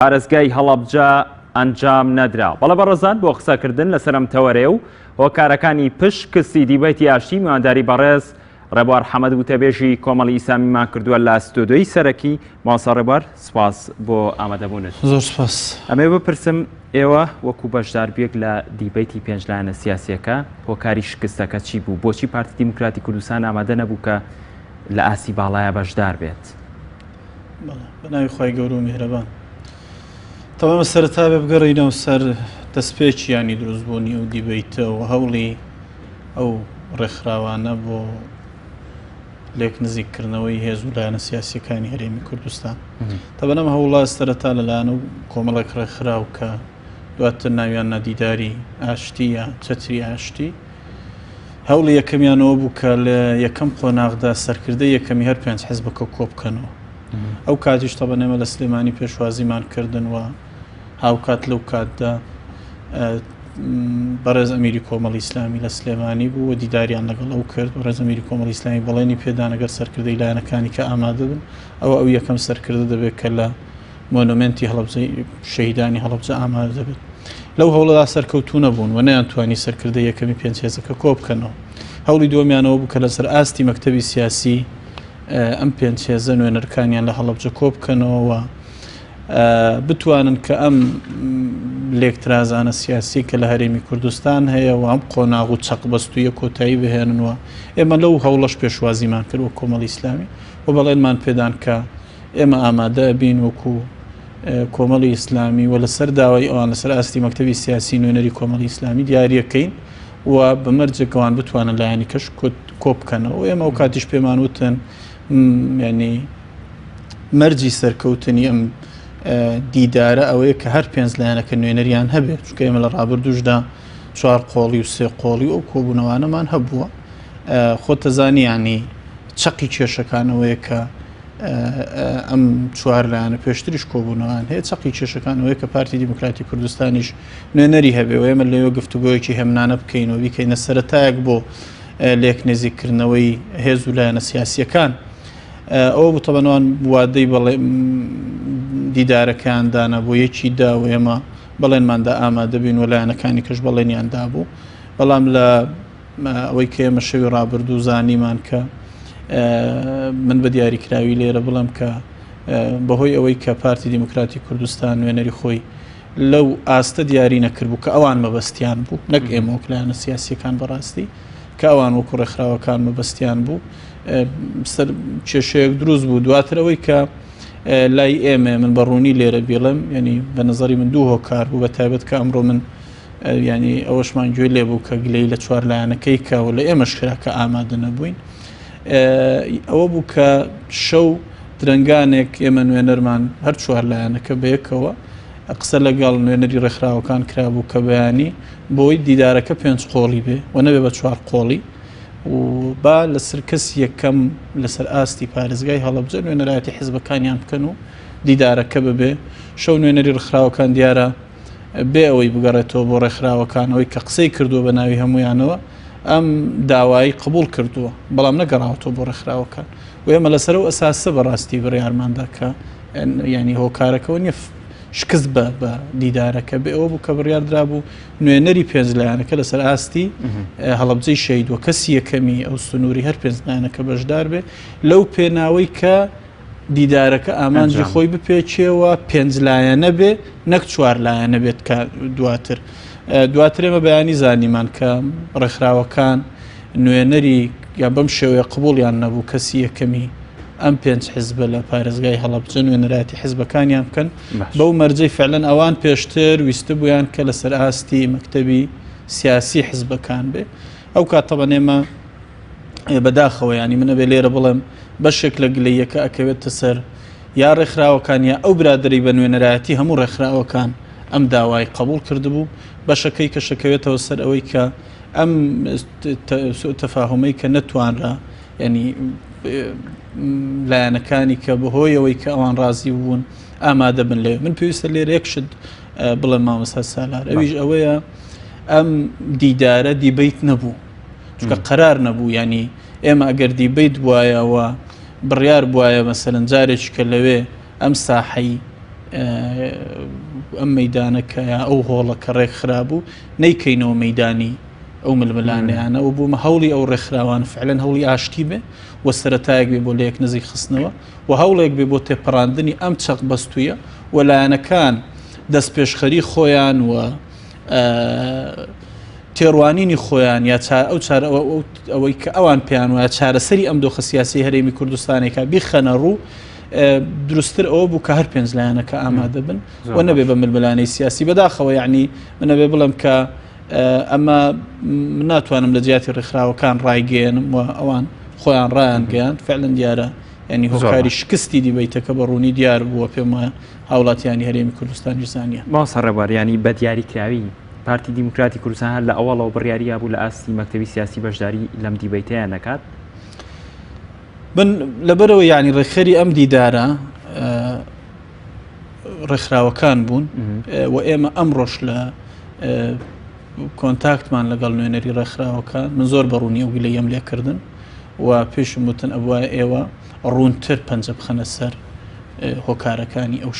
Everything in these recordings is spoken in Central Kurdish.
پارێزگای هەڵەبجە ئەنجام نەدرا. بەڵێ بەڕێزان بۆ قسەکردن لەسەر ئەم تەوەرێ و هۆکارەکانی پشکستی دیبەتی ئاشتی میوانداری بەڕێز ڕێبوار حەمەد وتەبێژی کۆمەڵی ئیسلامیمان کردووە لە ستودیۆی سەرەکی. ماسە ڕێبوار، سوپاس بۆ ئامادەبوونت. زۆر سوپاس. ئەمێ بپرسم، ئێوە وەکو بەشداربوویەک لە دیبەتی پێنجلایەنە سیاسیەکە هۆکاری شکستەکە چی بوو؟ بۆچی پارتی دیموکراتی کوردستان ئامادە نەبوو کە لە ئاسی باڵایە بەشدار بێت؟ بەناوی خوای گەورە و میهرەبان. تەمامە سەرەتا بێ بگەڕینەوە سەر دەستپێکیانی دروستبوونی و دیبەیتەوە هەوڵی ئەو ڕێکخراوانە بۆ لێک نزیککردنەوەی هێز و لایەنە سیاسیەکانی هەرێمی کوردستان. تەبەنەم هەوڵا سەرەتا لەلایەن و کۆمەڵێک ڕێکخراو کە دواتر ناویان نەدیداری ئاشتی یا چەتری ئاشتی، هەوڵی یەکەمیانەوە بوو کە لە یەکەم قۆناغدا سەرکردەی یەکەمی هەر پێنج حیزبەکە کۆبکەنەوە. ئەو کاتیش تەبەنێمە لە سلێمانی پێشوازیمان کردن و هاوکات لەو کاتدا بەڕێز ئەمیری کۆمەڵی ئیسلامی لە سلێمانی بوو و دیداریان لەگەڵ ئەو کرد. بەڕێز ئەمیری کۆمەڵی ئیسلامی بەڵێنی پێدان ئەگەر سەرکردەی لایەنەکانی کە ئامادە بن ئەو یەکەم سەرکردە دەبێت کە لە مۆنومنتی هەڵەبجەی شەهیدانی هەڵەبجە ئامادە دەبێت. لەو هەوڵەدا سەرکەوتوو نەبوون و نەیانتوانی سەرکردە یەکەمی پێنج هێزەکە کۆبکەنەوە. هەوڵی دووەمیانەوە بوو کە لەسەر ئاستی مەکتەبی سیاسی ئەم پێنج هێزە نوێنەرەکانیان لە هەڵەبجە کۆبکەنەوە بتوانن کە ئەم لێکترازانە سیاسی کە لە هەرێمی کوردستان هەیە و ئەم قۆناغ و چەقبەستویە کۆتایی بهێننەوە. ئێمە لەو هەوڵەش پێشوازیمان کرد وە کۆمەڵی ئیسلامی و بەڵێنمان پێدان کە ئێمە ئامادە بین وەکو کۆمەڵی ئیسلامی و لەسەر داوای ئەوان لەسەر ئاستی مەکتەبی سیاسی نوێنەری کۆمەڵی ئیسلامی دیاریەکەین و بەمەرجێکەوان بتوانن لایەنی کەش کۆبکەنەوە. ئێمە ئەو کاتیش پێمان وتن ینی مەرجی سەرکەوتنی ئەم دیدارە ئەوەیە کە هەر پێنج لایەنەکە نوێنەریان هەبێت، چونکە ئێمە لە ڕابردووشدا 4 قۆڵی و 3 قۆڵی ئەو کۆبوونەوانەمان هەبووە. خۆت دەزانی ینی چەقی کێشەکانەوەیە کە ئەم 4 لایەنە پێشتریش کۆبوونەوان هەیە. چەقی کێشەکانەوەی کە پارتی دیموکراتی کوردستانیش نوێنەری هەبێ و ئێمە لەوێ گفتوگۆیەکی هێمنانە بکەینەوە بیکەینە سەرەتایەک بۆ لێک نزیککردنەوەی هێز و لایەنە سیاسیەکان. ئەوە بوو تەبەنەوەن وادەی بەڵێ دیدارەکەیاندانە بۆ یەکی دا و ئێمە بەڵێنماندا ئامادە بین و لایەنەکانی کەش بەڵێنیاندا بوو. بەڵام لە ئەوەی کە ئێمە شەوی ڕابردوو زانیمان کە من بە دیاریکراوی لێرە بڵم کە بەهۆی ئەوەی کە پارتی دیموکراتی کوردستان نوێنەری خۆی لەو ئاستە دیاری نەکردبوو کە ئەوان مەبەستیان بوو، نەک ئێمە وەک لایەنە سیاسیەکان بەڕاستی کە ئەوان وەکو ڕێکخراوەکان مەبەستیان بوو، سەر کێشەیەک دروست بوو. دواتر ئەوەی کە لای ئێمە من بەڕوونی لێرە بێڵم، ینی بە نظری من دوو هۆکار بوو بە تایبەت کە ئەمڕۆ من ینی ئەوەشمان گوێ لێ بوو کە گلەی لە 4 لایەنەکەی کاوە لە ئێمەش کرا کە ئامادە نەبووین. ئەوە بوو کە شەو درنگانێک ئێمە نوێنەرمان هەر 4 لایەنەکە بەیەکەوە قسە لەگەڵ نوێنەری ڕێکخراوەکان کرابوو کە بەیانی بۆی دیدارەکە 5 قۆڵی بێ و نەبێ بە 4 قۆڵی و با لەسەر کەس یەکەم لەسەر ئاستی پارێزگای هەڵەبجە نوێنەرایەتی حیزبەکانیان بکەن و دیدارەکە ببێ. شەو نوێنەری ڕێکخراوەکان دیارە بێ ئەوەی بگەڕێتەوە بۆ ڕێکخراوەکان ئەوەی کە قسەی کردووە بە ناوی هەمویانەوە ئەم داوایی قبول کردووە بەڵام نەگەڕاوەتەوە بۆ ڕێکخراوەکان و ئێمە لەسەر و ئەساسە بەڕاستی بڕیارماندا کە ینی هۆکارەکەەوە نیە شکست بە دیدارەکە بێ ئەوە بوو کە بڕیاردرا بوو نوێنەری پێنج لایەنەکە لەسەر ئاستی هەڵەبجەی شەهیدووە کەسی یەکەمی ئەو سنووری هەر پێنج لایەنەکە بەشدار بێ لەو پێناوەی کە دیدارەکە ئامانجی خۆی بپێچێەوە 5 لایەنە بێ نەک 4 لایەنە بێت کە دواتر ئێمە بەیانی زانیمان کە ڕێکخراوەکان نوێنەری یا بەم شێوەیە قبوڵیان نەبوو کەسی یەکەمی ئەم 5 حیزبە لە پارێزگای هەڵەبجە نوێنەرایەتی حیزبەکانیان بکەن. بەو مەرجەی فعلەن ئەوان پێشتر ویستە بوویان کە لەسەر ئاستی مەکتەبی سیاسی حیزبەکان بێ. ئەو کات تەبەنێمە بەداخەوە ینی منە بێ لێرە بڵێم بەشێک لە گلەیەکە ئەکەوێتە سەر یا ڕێکخراوەکان یا ئەو برادری بە نوێنەرایەتی هەموو ڕێکخراوەکان ئەم داوای قبول کردبوو. بەشەکەی کە شەکەوێتەوە سەر ئەوەی کە ئەم تەفاهمەی کە نەتوانرا ینی لایەنەکانی کە بەهۆیەوەی کە ئەوان ڕازی بوون ئامادە بن لێ. من پێویستە لێرە یەکشت بڵێم مامەستا سالار ئەویش ئەوەیە ئەم دیدارە دیبەیت نەبوو چونکە قەرار نەبوو. ینی ئێمە ئەگەر دیبەیت وایەوە بڕیار بواە مەسەرەن جارێکی کە لەوێ ئەم ساحەی ئەم مەیدانەکە ئەو هۆڵە کە ڕێک خرابوو نەیکەینەوە مەیدانی ئەو ململانیانە و بوومە هەوڵی ئەو ڕێکخراوان فعلەن هەوڵی ئاشتی بێ و سەرەتایەک بێ بۆ لە یەک نزیک خستنەوە و هەوڵێک بێ بۆ تێپەڕاندنی ئەم چەق بەستویە و لایەنەکان دەست پێشخەری خۆیان و تێڕوانینی خۆیان یا ئەوەی کە ئەوان پێیان وایە چارەسەری ئەم دۆخە سیاسی هەرێمی کوردستانێکە بیخەنە ڕوو دروستتر ئەوە بوو کە هەر پێنج لایەنەکە ئامادە بن و نەبێ بە ململانەی سیاسی بەداخەوە یعنی منەبێ بڵم کە ئەمە ناتوانم لە جیاتی ڕێکخراوەکان ڕایگەێنم و ئەوان خۆیان ڕایان گەیاند فعلەن دیارە ینی هۆکاری شکستی دیبیتەکە بە ڕوونی دیار بووە پێم وایە هاوڵاتیانی هەرێمی کوردستانی زانیە ماسە ڕێبوار ینی بە دیاریکراوی پارتی دیموکراتی کوردستان هەر لە ئەوڵەوە بڕیاریە بوو لە ئاستی مەکتەبی سیاسی بەشداری لەم دیبیتەیە نەکات لەبەرەوە ینی ڕێکخەری ئەم دیدارە ڕێکخراوەکان بوون و ئێمە ئەمڕۆژ لە کۆنتاکتمان لەگەڵ نوێنەری ڕێکخراوەکان من زۆر بەڕوونی ئەوگی لە یەم لێکردن و پێشم وتن ئەوە ئێوە ڕوونتر پەنجە بخەنە سەر هۆکارەکانی ئەو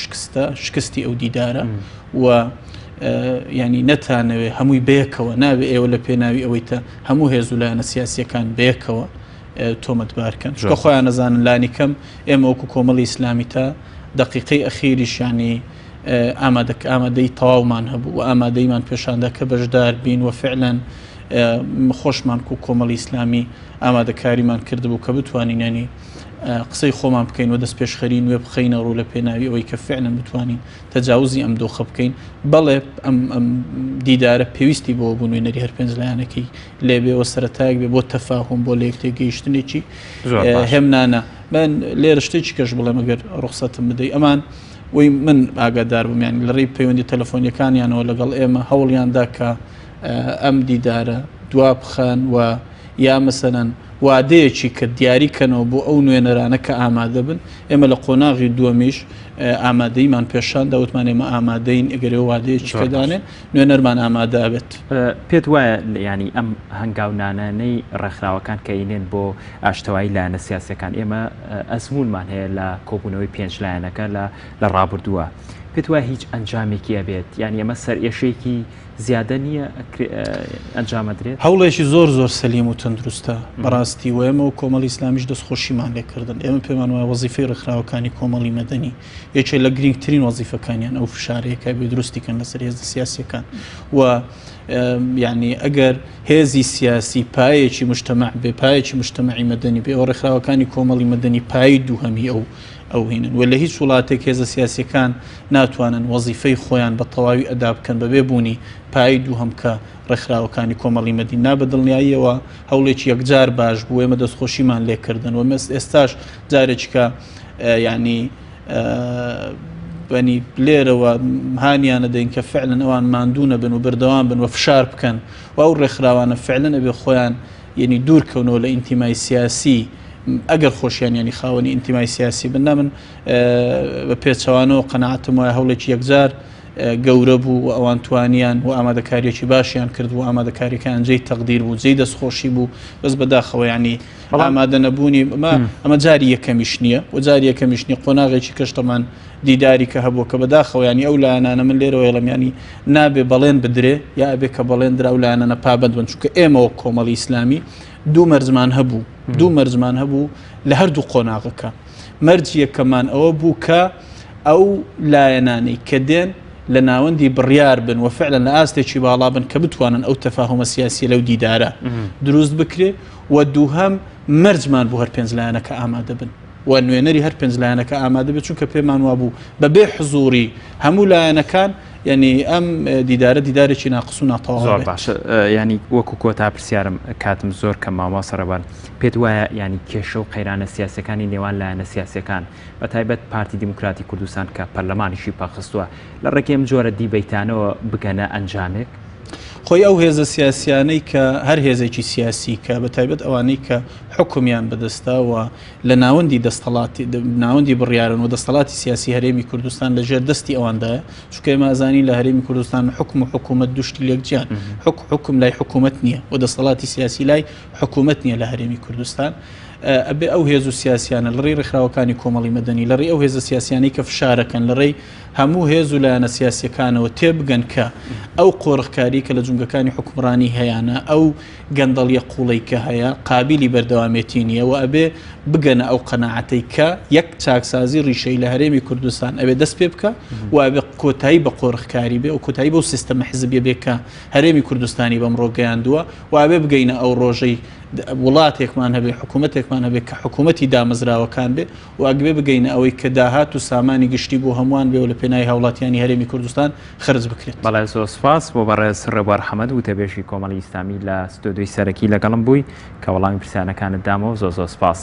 شکستی ئەو دیدارە و ینی نەتانەوێ هەمووی بەیەکەوە ناوێ ئێوە لە پێناوی ئەوەی تا هەموو هێزولایەنە سیاسیەکان بەیەکەوە تۆمەتبارکەن چکە خۆیان نەزانن لانی کەم ئێمە وەکو کۆمەڵی ئیسلامی تا دقیقەی ئەخیریشانی ئامادەی تەواومان هەبوو و ئامادەیمان پێشاندا کە بەشدار بین و فعلەن خۆشمان و کۆمەڵی ئیسلامی ئامادەکاریمان کردبوو کە بتوانینەنی قسەی خۆمان بکەین و دەست پێشخەری نوێ بخەینە ڕوو لە پێناوی ئەوەی کە فعلەن بتوانین تەجاوزی ئەم دۆخە بکەین بەڵێ ئەم دیدارە پێویستی بۆ بوو نوێنەری هەر پێنج لایەنەکەی لێبێەوە سەرەتایەک بێ بۆ تەفاهم بۆ لە یەکتێگەیشتنێکی هێمنانە من لێرە شتێکی کەش بڵێم ئەگەر ڕوخسەتم بدەی ئەمان وی من ئاگادار بووم یانی لە ڕێی پەیوەندی تەلەفۆنیەکانیانەوە لەگەڵ ئێمە هەوڵیاندا کە ئەم دیدارە دوا بخەن و یا مەسەلەن وادەیەکی کە دیاریکەنەوە بۆ ئەو نوێنەرانە کە ئامادە بن ئێمە لە قۆناغی دووەمیش ئامادەیمان پێشان داوتمان ئێمە ئامادەین ئەگەرێ وادەیەکی کەدانێ نوێنەرمان ئامادە بێت پێت وایە ینی ئەم هەنگاونانانەی ڕێکخراوەکان کەینێن بۆ ئاشتەوایی لایەنە سیاسەکان ئێمە ئەزمونمان هەیە لە کۆبوونەوەی پێنج لایەنەکە لە ڕابردووە پێت وایە هیچ ئەنجامێکی ئەبێت یعنی ئەمە سەر ئێشێکی زیادە نییە ئەنجامەدرێت هەوڵێکی زۆر سەلیم و تەندروستە بەڕاستی و ئێمە و کۆمەڵی ئیسلامیش دەستخۆشیمان لێکردن ئێمە پێمان وایە وەزیفەی ڕێکخراوەکانی کۆمەڵی مەدەنی یەکێک لە گرنگترین وەزیفەکانیان ئەو فشارەیەکە بێ دروستیکەن لەسەر هێزە سیاسیەکان و یعنی ئەگەر هێزی سیاسی پایەکی مجتەمع بێ پایەکی مجتەمعی مەدەنی بێ ئەو ڕێکخراوەکانی کۆمەڵی مەدەنی پایی دووهەمی ئەو هینن و لە هیچ وڵاتێک هێزە سیاسیەکان ناتوانن وەزیفەی خۆیان بە تەواوی ئەدا بکەن بەبێ بوونی پایی دووهەم کە ڕێکخراوەکانی کۆمەڵی مەدەنی نابەدڵنیاییەوە هەوڵێکی یەکجار باش بوو ئێمە دەستخۆشیمان لێکردن و ئێستاش جارێککە ینی بەنی لێرەوە هانیانە دەین کە فعلەن ئەوان ماندوونە بن و بەردەوام بن و فشار بکەن و ئەو ڕێکخراوانە فعلەن ئەبێ خۆیان یعنی دوورکەونەوە لە ئینتیمای سیاسی ئەگەر خۆشیان ینی خاوەنی ئینتیمای سیاسی بن من بە پێچەوانەوە قەناعەتم وایە هەوڵێکی یەکجار گەورە بوو و ئەوان توانیان و ئامادەکاریەکی باشیان کرد و ئامادەکاریەکان جێی تەقدیر بوو جێی دەستخۆشی بوو بەس بەداخەوە ینی ئامادە نەبوونی ئەمە جاری یەکەمیش نییە و جاری یەکەمیش نیە قۆناغێکی کەشتەمان دیداری کە هەبووە کە بەداخەوە ینی ئەو لایەنانە من لێرەوە ێڵەمیانی نابێ بەڵێن بدرێ یا ئەبێ کە بەڵێن درا و لایەنە پابەت بن چونکە ئێمەوە کۆمەڵی ئیسلامی دوو مەرجمان هەبوو لە هەردوو قۆناغەکە مەرج یەکەمان ئەوە بوو کە ئەو لایەنانەی کە دێن لە ناوەندی بڕیار بن و فعلا لە ئاستێکی باڵا بن کە بتوانن ئەو تەفاهمە سیاسی لەو دیدارە دروست بکرێ و دووهەم مەرجمان بۆ هەر پێنج لایەنەکە ئامادە بن و نوێنەری هەر پێنج لایەنەکە ئامادە بێت چونکە پێمان وابوو بەبێ حزوری هەموو لایەنەکان ینی ئەم دیدارێکی ناقص و ناتەواو زۆر باش ینی وەکو کۆتا پرسیارم کاتم زۆر کە ماوە سەرەبان پێت وایە ینی کێشە و قەیرانە سیاسەکانی نێوان لایەنە سیاسەکان بە تایبەت پارتی دیموکراتی کوردستان کە پەرلەمانیشی پاخستووە لە ڕێگەم جۆرە دیبەیتانەوە بگەنە ئەنجامێک خۆی ئەو هێزە سیاسیانەی کە هەر هێزێکی سیاسی کە بە تایبەت ئەوانەی کە حکومیان بەدەستاوە لە ناوەندی دەستەڵاتی ناوەندی بڕیارن و دەستەڵاتی سیاسی هەرێمی کوردستان لە ژێر دەستی ئەواندایە چونکە ئێمە ئازانی لە هەرێمی کوردستان حکم و حکوومەت دوشتی لەکجیان حکم لای حکوومەت نییە و دەستەڵاتی سیاسی لای حکوومەت نییە لە هەرێمی کوردستان ئەبێ ئەو هێز و سیاسیانە لە ڕێی ڕێکخراوەکانی کۆمەڵی مەدەنی لە ڕێی ئەو هێزە سیاسیانەی کە فشارەکەن لە ڕێی هەموو هێز و لایەنە سیاسیەکانەوە تێبگەن کە ئەو قۆڕخکاری کە لە جونگەکانی حکومڕانی هەیەە ئەو گەندەڵیە قوڵی کە هەیە قابلی بەردەوامێتی نییە و ئەبێ بگەنە ئەو قەنەعەتەی کە یەک چاکسازی ڕیشەی لە هەرێمی کوردستان ئەبێ دەست پێ بکە و ئەبێ کۆتایی بە قۆڕخکاری بێ و کۆتایی بەو سیستەمە حزبیە بێ کە هەرێمی کوردستانی بەمڕۆ گەیاندووە و ئەبێ بگەینە ئەو ڕۆژەی وڵاتێکمان هەبێ حکوومەتێکمان هەبێت کە حکوومەتی دامەزراوەکان بێ و ئەگوێ بگەینە ئەوەی کە داهات و سامانی گشتی بۆ هەمووان بێ و لە پێناوی هاوڵاتیانی هەرێمی کوردستان خرج بکرێت. بەڵێ زۆر سوپاس بۆ بەڕێز ڕێبوار حەمەد وتەبێژی کۆمەڵی ئیسلامی لە ستۆدیۆی سەرەکی لەگەڵم بووی کە وەڵامی پرسیارەکانت دامەوە زۆر سوپاس.